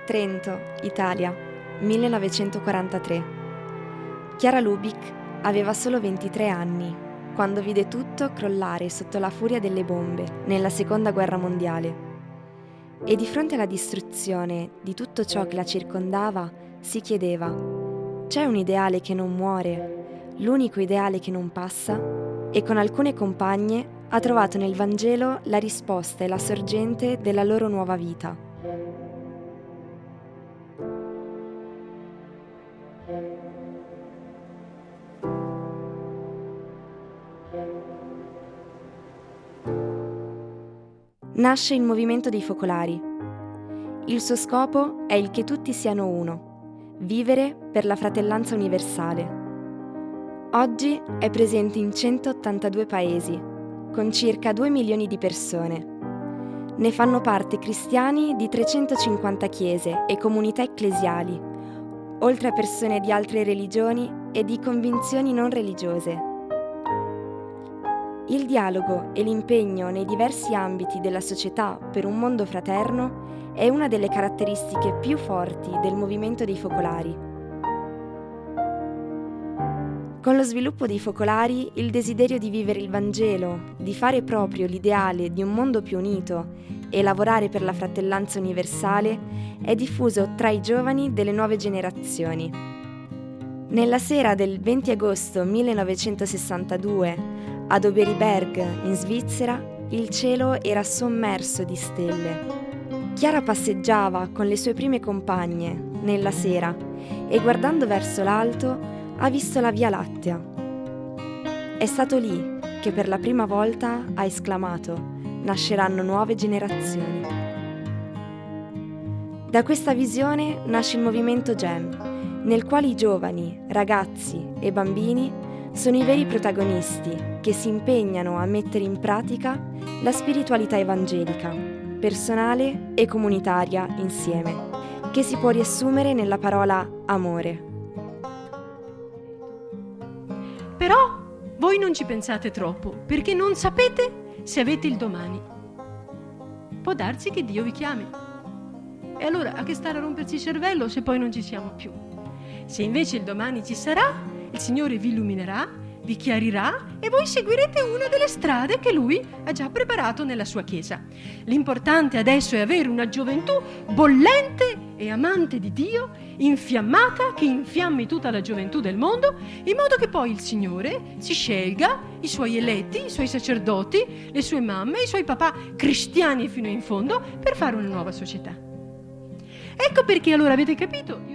Trento, Italia, 1943. Chiara Lubich aveva solo 23 anni quando vide tutto crollare sotto la furia delle bombe nella Seconda Guerra Mondiale. E di fronte alla distruzione di tutto ciò che la circondava, si chiedeva: c'è un ideale che non muore, l'unico ideale che non passa? E con alcune compagne ha trovato nel Vangelo la risposta e la sorgente della loro nuova vita. Nasce il movimento dei focolari. Il suo scopo è il che tutti siano uno, vivere per la fratellanza universale. Oggi è presente in 182 paesi, con circa 2 milioni di persone. Ne fanno parte cristiani di 350 chiese e comunità ecclesiali, oltre a persone di altre religioni e di convinzioni non religiose. Il dialogo e l'impegno nei diversi ambiti della società per un mondo fraterno è una delle caratteristiche più forti del movimento dei focolari. Con lo sviluppo dei focolari, il desiderio di vivere il Vangelo, di fare proprio l'ideale di un mondo più unito e lavorare per la fratellanza universale è diffuso tra i giovani delle nuove generazioni. Nella sera del 20 agosto 1962, ad Oberberg, in Svizzera, il cielo era sommerso di stelle. Chiara passeggiava con le sue prime compagne nella sera e guardando verso l'alto ha visto la Via Lattea. È stato lì che per la prima volta ha esclamato: nasceranno nuove generazioni. Da questa visione nasce il movimento GEN, nel quale i giovani, ragazzi e bambini sono i veri protagonisti che si impegnano a mettere in pratica la spiritualità evangelica, personale e comunitaria insieme, che si può riassumere nella parola amore. Però voi non ci pensate troppo, perché non sapete se avete il domani. Può darsi che Dio vi chiami. E allora a che stare a romperci il cervello se poi non ci siamo più? Se invece il domani ci sarà, il Signore vi illuminerà, vi chiarirà e voi seguirete una delle strade che Lui ha già preparato nella sua Chiesa. L'importante adesso è avere una gioventù bollente e amante di Dio, infiammata, che infiammi tutta la gioventù del mondo, in modo che poi il Signore si scelga i Suoi eletti, i Suoi sacerdoti, le sue mamme, i Suoi papà cristiani fino in fondo per fare una nuova società. Ecco perché allora avete capito?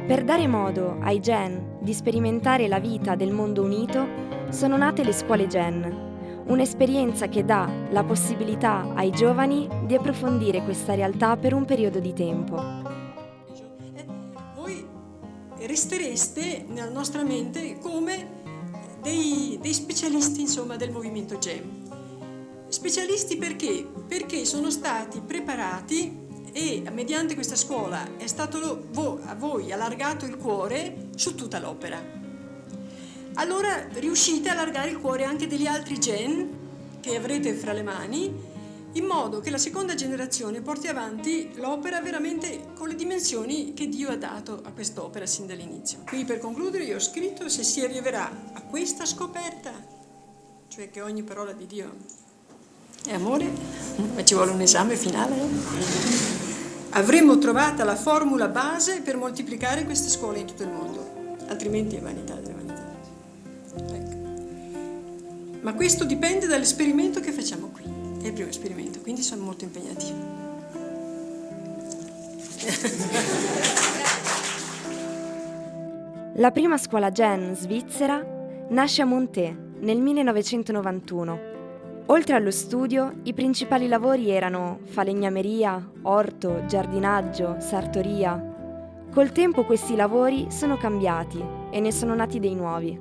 Per dare modo ai Gen di sperimentare la vita del mondo unito, sono nate le scuole Gen, un'esperienza che dà la possibilità ai giovani di approfondire questa realtà per un periodo di tempo. Voi restereste nella nostra mente come dei specialisti, insomma, del movimento Gen. Specialisti perché? Perché sono stati preparati e mediante questa scuola è stato a voi allargato il cuore su tutta l'opera. Allora riuscite a allargare il cuore anche degli altri Gen che avrete fra le mani, in modo che la seconda generazione porti avanti l'opera veramente con le dimensioni che Dio ha dato a quest'opera sin dall'inizio. Qui per concludere io ho scritto: se si arriverà a questa scoperta, cioè che ogni parola di Dio è amore, ma ci vuole un esame finale, avremmo trovata la formula base per moltiplicare queste scuole in tutto il mondo, altrimenti è vanità delle vanità. Ecco. Ma questo dipende dall'esperimento che facciamo qui, è il primo esperimento, quindi sono molto impegnativi. La prima scuola Gen svizzera nasce a Monté nel 1991. Oltre allo studio, i principali lavori erano falegnameria, orto, giardinaggio, sartoria. Col tempo questi lavori sono cambiati e ne sono nati dei nuovi.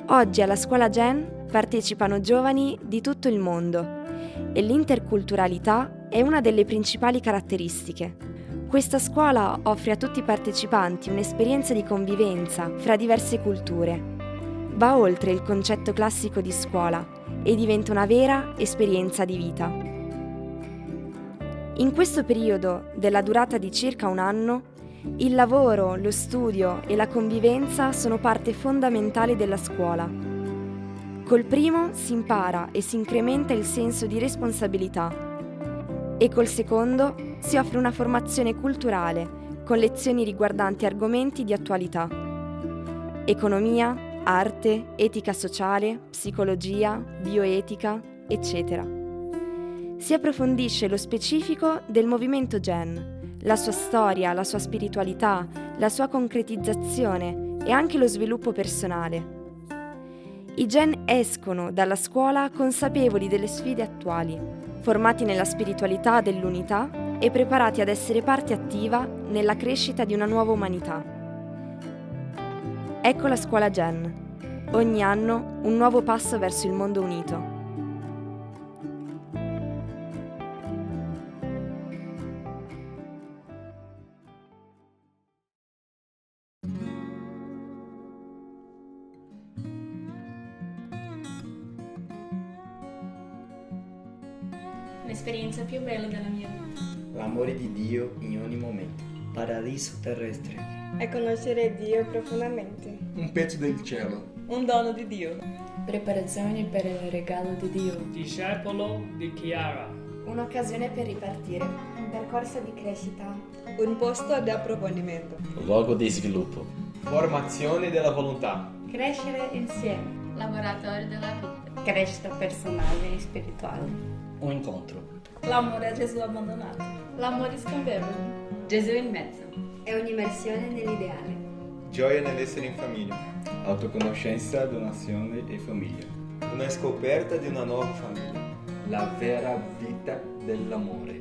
Oggi alla scuola Gen partecipano giovani di tutto il mondo e l'interculturalità è una delle principali caratteristiche. Questa scuola offre a tutti i partecipanti un'esperienza di convivenza fra diverse culture. Va oltre il concetto classico di scuola e diventa una vera esperienza di vita. In questo periodo, della durata di circa un anno, il lavoro, lo studio e la convivenza sono parte fondamentale della scuola. Col primo si impara e si incrementa il senso di responsabilità e col secondo si offre una formazione culturale con lezioni riguardanti argomenti di attualità: economia, arte, etica sociale, psicologia, bioetica, eccetera. Si approfondisce lo specifico del movimento Gen, la sua storia, la sua spiritualità, la sua concretizzazione e anche lo sviluppo personale. I Gen escono dalla scuola consapevoli delle sfide attuali, formati nella spiritualità dell'unità e preparati ad essere parte attiva nella crescita di una nuova umanità. Ecco la scuola Gen. Ogni anno un nuovo passo verso il mondo unito. L'esperienza più bella della mia vita. L'amore di Dio in ogni momento. Paradiso terrestre. È conoscere Dio profondamente. Un pezzo del cielo. Un dono di Dio. Preparazioni per il regalo di Dio. Discepolo di Chiara. Un'occasione per ripartire. Un percorso di crescita. Un posto di approfondimento. Luogo di sviluppo. Formazione della volontà. Crescere insieme. Laboratorio della vita. Crescita personale e spirituale. Un incontro. L'amore a Gesù abbandonato. L'amore scambevole. Gesù in mezzo. È un'immersione nell'ideale. Gioia nell'essere in famiglia. Autoconoscenza, donazione e famiglia. Una scoperta di una nuova famiglia. La vera vita dell'amore.